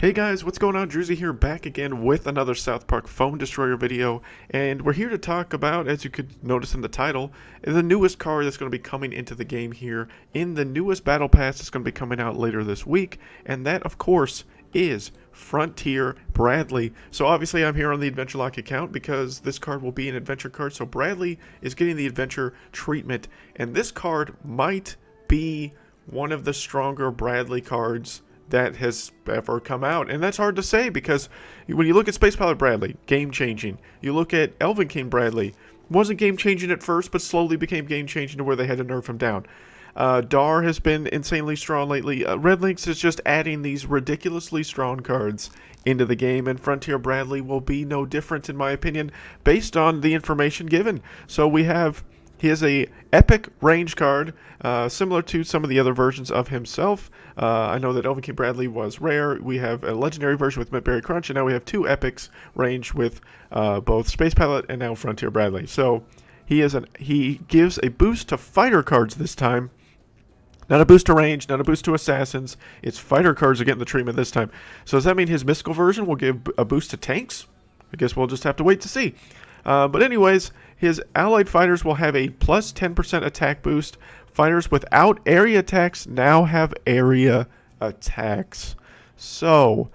Hey guys, what's going on? Druzy here, back again with another South Park Phone Destroyer video, and we're here to talk about, as you could notice in the title, the newest card that's going to be coming into the game here in the newest Battle Pass that's going to be coming out later this week, and that, of course, is Frontier Bradley. So obviously I'm here on the Adventure Lock account because this card will be an adventure card, so Bradley is getting the adventure treatment, and this card might be one of the stronger Bradley cards that has ever come out. And that's hard to say because when you look at Space Pilot Bradley, game-changing. You look at Elven King Bradley, wasn't game-changing at first, but slowly became game-changing to where they had to nerf him down. Dar has been insanely strong lately. Red Lynx is just adding these ridiculously strong cards into the game, and Frontier Bradley will be no different, in my opinion, based on the information given. So we have... He is a epic range card, similar to some of the other versions of himself. I know that Elven King Bradley was rare. We have a legendary version with Mintberry Crunch, and now we have two epics range with both Space Pilot and now Frontier Bradley. So he gives a boost to fighter cards this time. Not a boost to range, not a boost to assassins. It's fighter cards are getting the treatment this time. So does that mean his mystical version will give a boost to tanks? I guess we'll just have to wait to see. But anyways, his allied fighters will have a plus 10% attack boost. Fighters without area attacks now have area attacks. So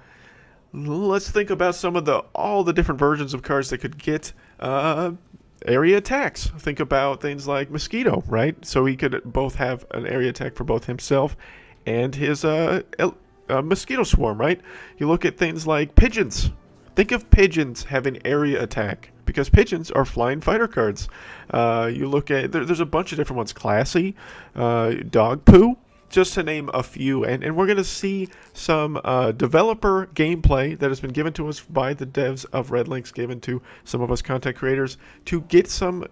let's think about some of all the different versions of cards that could get area attacks. Think about things like Mosquito, right? So he could both have an area attack for both himself and his Mosquito Swarm, right? You look at things like Pigeons. Think of Pigeons having area attack, because Pigeons are flying fighter cards. You look at, there's a bunch of different ones. Classy, Dog Poo, just to name a few. And we're going to see some developer gameplay that has been given to us by the devs of Red Lynx, given to some of us content creators, to get some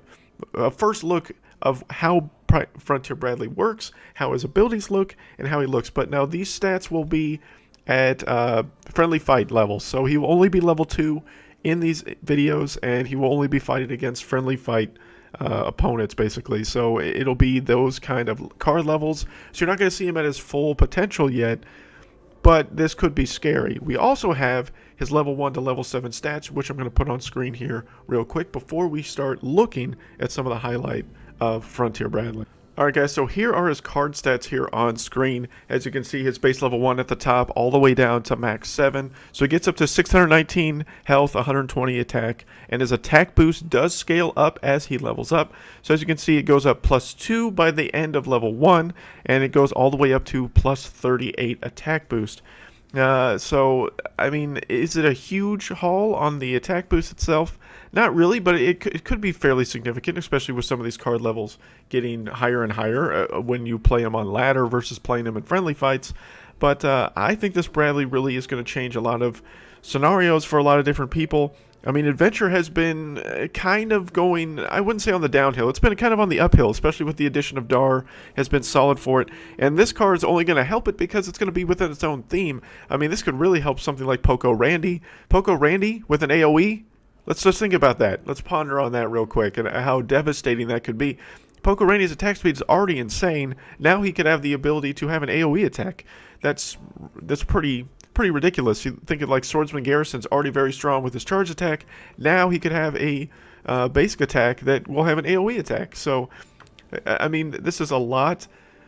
first look of how Frontier Bradley works, how his abilities look, and how he looks. But now these stats will be at friendly fight levels, so he will only be level 2 in these videos, and he will only be fighting against friendly fight opponents, basically. So it'll be those kind of card levels, so you're not going to see him at his full potential yet, but this could be scary. We also have his level 1 to level 7 stats, which I'm going to put on screen here real quick before we start looking at some of the highlight of Frontier Bradley. Alright guys, so here are his card stats here on screen. As you can see, his base level 1 at the top, all the way down to max 7. So he gets up to 619 health, 120 attack, and his attack boost does scale up as he levels up. So as you can see, it goes up plus 2 by the end of level 1, and it goes all the way up to plus 38 attack boost. So, I mean, is it a huge haul on the attack boost itself? Not really, but it could be fairly significant, especially with some of these card levels getting higher and higher when you play them on ladder versus playing them in friendly fights. But I think this Bradley really is going to change a lot of scenarios for a lot of different people. I mean, Adventure has been kind of going, I wouldn't say on the downhill, it's been kind of on the uphill, especially with the addition of Dar, has been solid for it, and this card is only going to help it because it's going to be within its own theme. I mean, this could really help something like Poco Randy. Poco Randy with an AoE? Let's just think about that. Let's ponder on that real quick, and how devastating that could be. Poco Randy's attack speed is already insane. Now he could have the ability to have an AoE attack. That's pretty ridiculous. You think of like Swordsman Garrison's already very strong with his charge attack. Now he could have a basic attack that will have an AoE attack. So, I mean, this is a lot.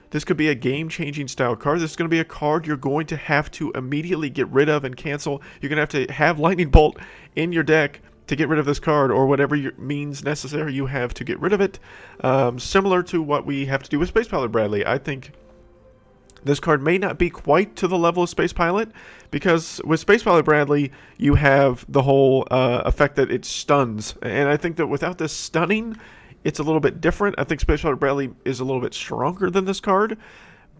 This could be a game-changing style card. This is going to be a card you're going to have to immediately get rid of and cancel. You're going to have Lightning Bolt in your deck to get rid of this card, or whatever means necessary you have to get rid of it. Similar to what we have to do with Space Pilot Bradley. I think this card may not be quite to the level of Space Pilot, because with Space Pilot Bradley, you have the whole effect that it stuns. And I think that without this stunning, it's a little bit different. I think Space Pilot Bradley is a little bit stronger than this card.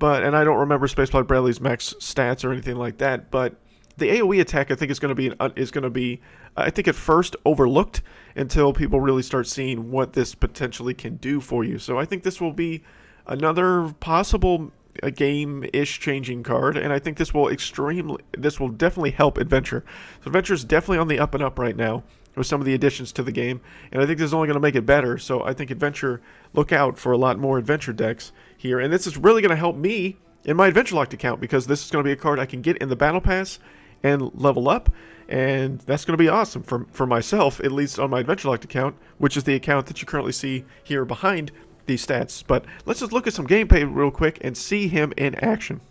And I don't remember Space Pilot Bradley's max stats or anything like that, but the AoE attack, I think, is going to be, I think, at first overlooked until people really start seeing what this potentially can do for you. So I think this will be another possible game-ish changing card, and I think this will definitely help Adventure. So Adventure is definitely on the up and up right now with some of the additions to the game, and I think this is only going to make it better. So I think Adventure, look out for a lot more Adventure decks here, and this is really going to help me in my Adventure Locked account, because this is going to be a card I can get in the Battle Pass and level up. And that's going to be awesome for myself, at least on my Adventure Locked account, which is the account that you currently see here behind these stats. But let's just look at some gameplay real quick and see him in action.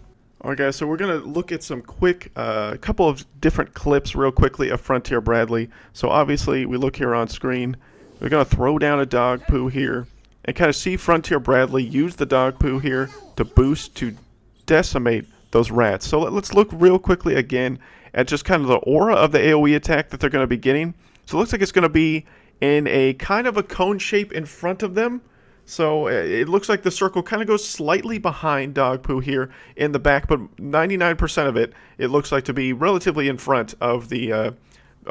Alright guys, so we're going to look at some quick, couple of different clips real quickly of Frontier Bradley. So obviously we look here on screen, we're going to throw down a dog poo here and kind of see Frontier Bradley use the dog poo here to boost, to decimate those rats. So let's look real quickly again at just kind of the aura of the AoE attack that they're going to be getting. So it looks like it's going to be in a kind of a cone shape in front of them. So it looks like the circle kind of goes slightly behind dog poo here in the back, but 99% of it looks like to be relatively in front of the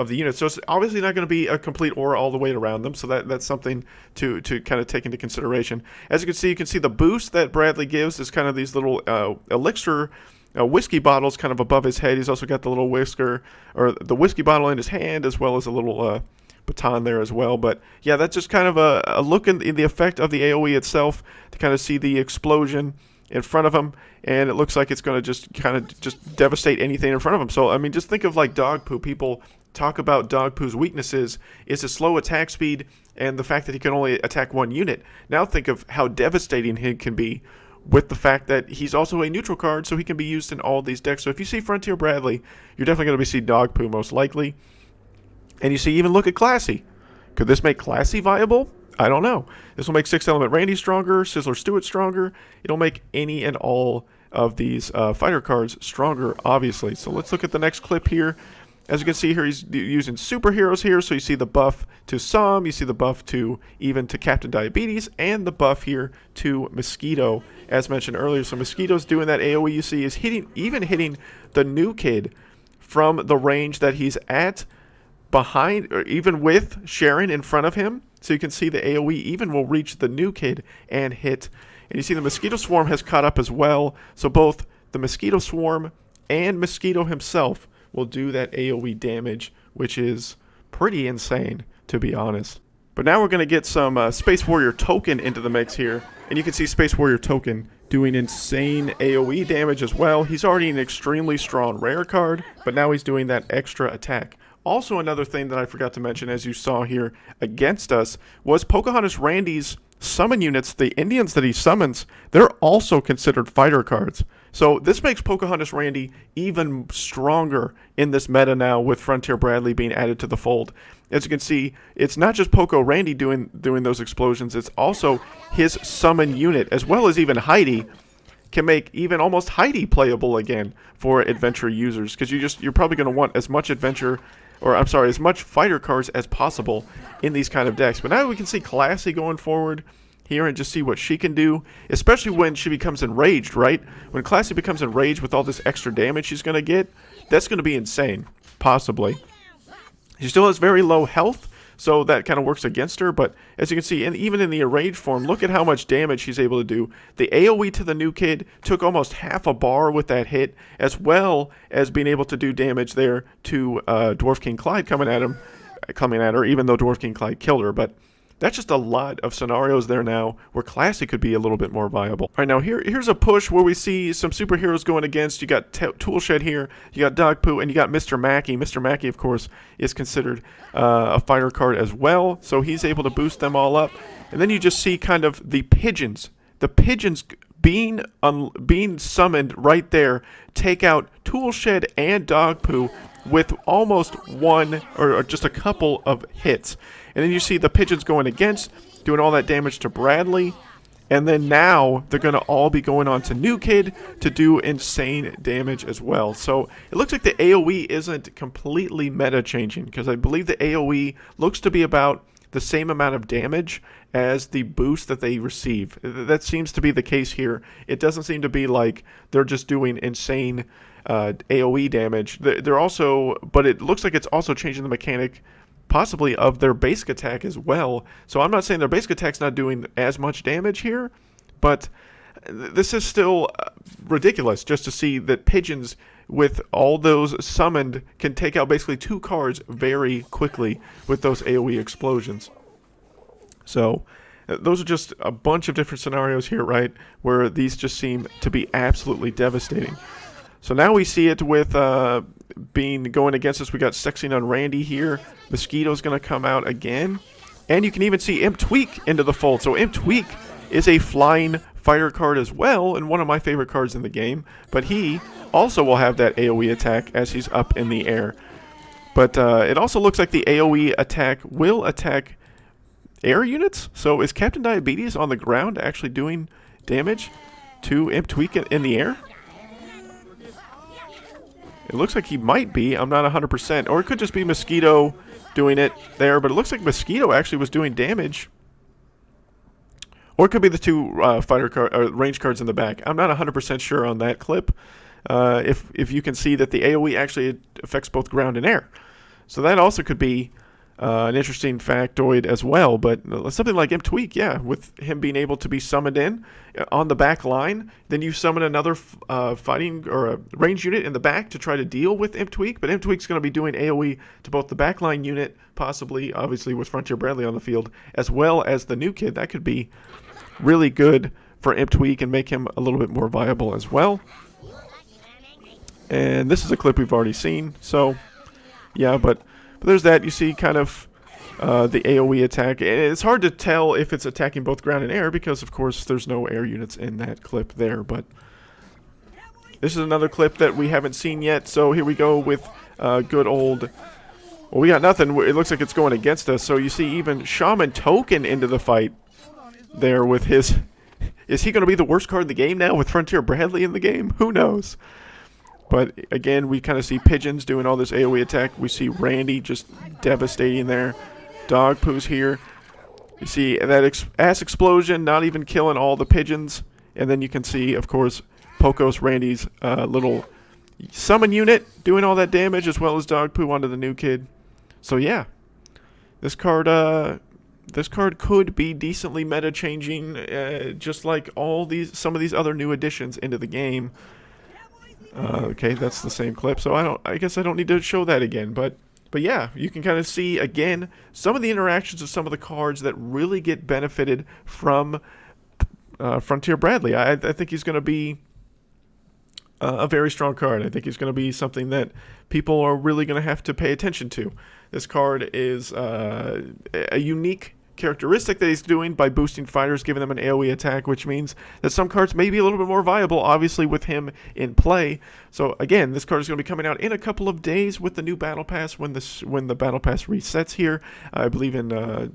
unit. So it's obviously not going to be a complete aura all the way around them. So that's something to kind of take into consideration. As you can see the boost that Bradley gives is kind of these little elixir whiskey bottles kind of above his head. He's also got the little whisker, or the whiskey bottle in his hand, as well as a little baton there as well. But yeah, that's just kind of a look in the effect of the AoE itself, to kind of see the explosion in front of him, and it looks like it's going to just kind of just devastate anything in front of him. So I mean, just think of like dog poo. People talk about dog poo's weaknesses is a slow attack speed and the fact that he can only attack one unit. Now think of how devastating he can be with the fact that he's also a neutral card, so he can be used in all these decks. So if you see Frontier Bradley, you're definitely going to see dog poo most likely. And you see, even look at Classy. Could this make Classy viable? I don't know. This will make 6 Element Randy stronger, Sizzler Stewart stronger. It'll make any and all of these fighter cards stronger, obviously. So let's look at the next clip here. As you can see here, he's using superheroes here. So you see the buff to Some, you see the buff to even to Captain Diabetes, and the buff here to Mosquito, as mentioned earlier. So Mosquito's doing that AoE you see is even hitting the new kid from the range that he's at, behind, or even with Sharon in front of him. So you can see the AoE even will reach the new kid and hit. And you see the Mosquito Swarm has caught up as well. So both the Mosquito Swarm and Mosquito himself will do that AoE damage, which is pretty insane, to be honest. But now we're going to get some Space Warrior Token into the mix here. And you can see Space Warrior Token doing insane AoE damage as well. He's already an extremely strong rare card, but now he's doing that extra attack. Also, another thing that I forgot to mention, as you saw here against us, was Pocahontas Randy's summon units. The Indians that he summons, they're also considered fighter cards. So this makes Pocahontas Randy even stronger in this meta now, with Frontier Bradley being added to the fold. As you can see, it's not just Poco Randy doing those explosions, it's also his summon unit, as well as even Heidi, can make even almost Heidi playable again for adventure users, because you're probably going to want as much adventure, or I'm sorry, as much fighter cards as possible in these kind of decks. But now we can see Classy going forward here and just see what she can do, especially when she becomes enraged, right? When Classy becomes enraged with all this extra damage she's going to get, that's going to be insane, possibly. She still has very low health, so that kind of works against her, but as you can see, and even in the enraged form, look at how much damage she's able to do. The AoE to the new kid took almost half a bar with that hit, as well as being able to do damage there to Dwarf King Clyde coming at her, even though Dwarf King Clyde killed her. But that's just a lot of scenarios there now where Classy could be a little bit more viable. All right, now here's a push where we see some superheroes going against. You got Toolshed here, you got Dog Poo, and you got Mr. Mackey. Mr. Mackey, of course, is considered a fighter card as well, so he's able to boost them all up. And then you just see kind of the pigeons. The pigeons being summoned right there take out Toolshed and Dog Poo with almost one or just a couple of hits. And then you see the pigeons going against, doing all that damage to Bradley. And then now they're going to all be going on to New Kid to do insane damage as well. So it looks like the AoE isn't completely meta changing, because I believe the AoE looks to be about the same amount of damage as the boost that they receive. That seems to be the case here. It doesn't seem to be like they're just doing insane AoE damage. They're also, but it looks like it's also changing the mechanic possibly of their basic attack as well. So I'm not saying their basic attack's not doing as much damage here, but this is still ridiculous just to see that pigeons with all those summoned can take out basically 2 cards very quickly with those AoE explosions. So those are just a bunch of different scenarios here, right, where these just seem to be absolutely devastating. So now we see it with going against us. We got Sexing on Randy here. Mosquito's going to come out again. And you can even see Imp Tweak into the fold. So Imp Tweak is a flying fighter card as well, and one of my favorite cards in the game. But he also will have that AoE attack as he's up in the air. But it also looks like the AoE attack will attack air units. So is Captain Diabetes on the ground actually doing damage to Imp Tweak in the air? It looks like he might be. I'm not 100%. Or it could just be Mosquito doing it there. But it looks like Mosquito actually was doing damage. Or it could be the two range cards in the back. I'm not 100% sure on that clip. If you can see that the AoE actually affects both ground and air. So that also could be an interesting factoid as well. But something like Imp Tweak, yeah, with him being able to be summoned in on the back line, then you summon another fighting or a range unit in the back to try to deal with Imp Tweak. But Imp Tweak's going to be doing AoE to both the backline unit, possibly, obviously, with Frontier Bradley on the field, as well as the new kid. That could be really good for Imp Tweak and make him a little bit more viable as well. And this is a clip we've already seen, so yeah, but there's that. You see kind of the AoE attack. It's hard to tell if it's attacking both ground and air because, of course, there's no air units in that clip there. But this is another clip that we haven't seen yet, so here we go with good old... Well, we got nothing. It looks like it's going against us, so you see even Shaman Token into the fight there with his... Is he going to be the worst card in the game now with Frontier Bradley in the game? Who knows? But again, we kind of see Pigeons doing all this AoE attack. We see Randy just devastating there. Dog Poo's here. You see that ass explosion, not even killing all the pigeons. And then you can see, of course, Pokos, Randy's little summon unit doing all that damage, as well as Dog Poo onto the new kid. So yeah, this card could be decently meta changing, just like some of these other new additions into the game. Okay, that's the same clip, so I guess I don't need to show that again, but yeah, you can kind of see again some of the interactions of some of the cards that really get benefited from Frontier Bradley. I think he's going to be a very strong card. I think he's going to be something that people are really going to have to pay attention to. This card is a unique characteristic that he's doing by boosting fighters, giving them an AoE attack, which means that some cards may be a little bit more viable, obviously, with him in play. So again, this card is going to be coming out in a couple of days with the new Battle Pass when the Battle Pass resets here. I believe in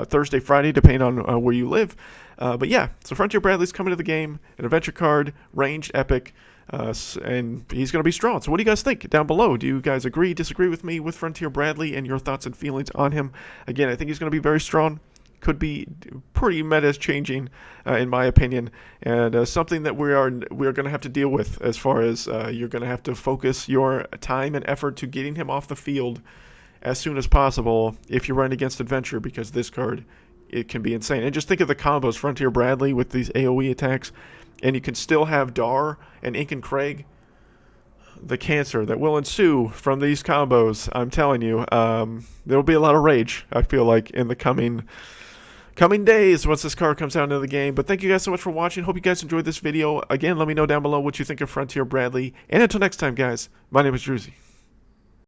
Thursday, Friday, depending on where you live. But yeah, so Frontier Bradley's coming to the game, an adventure card, ranged, epic, and he's going to be strong. So what do you guys think down below? Do you guys agree, disagree with me with Frontier Bradley and your thoughts and feelings on him? Again, I think he's going to be very strong. Could be pretty meta changing, in my opinion, and something that we are going to have to deal with as far as you're going to have to focus your time and effort to getting him off the field as soon as possible if you're running against Adventure, because this card, it can be insane. And just think of the combos, Frontier Bradley with these AoE attacks, and you can still have Dar and Ink and Craig. The cancer that will ensue from these combos, I'm telling you, there'll be a lot of rage, I feel like, in the coming days once this card comes out into the game. But thank you guys so much for watching. Hope you guys enjoyed this video. Again, let me know down below what you think of Frontier Bradley. And until next time, guys, my name is Druzy.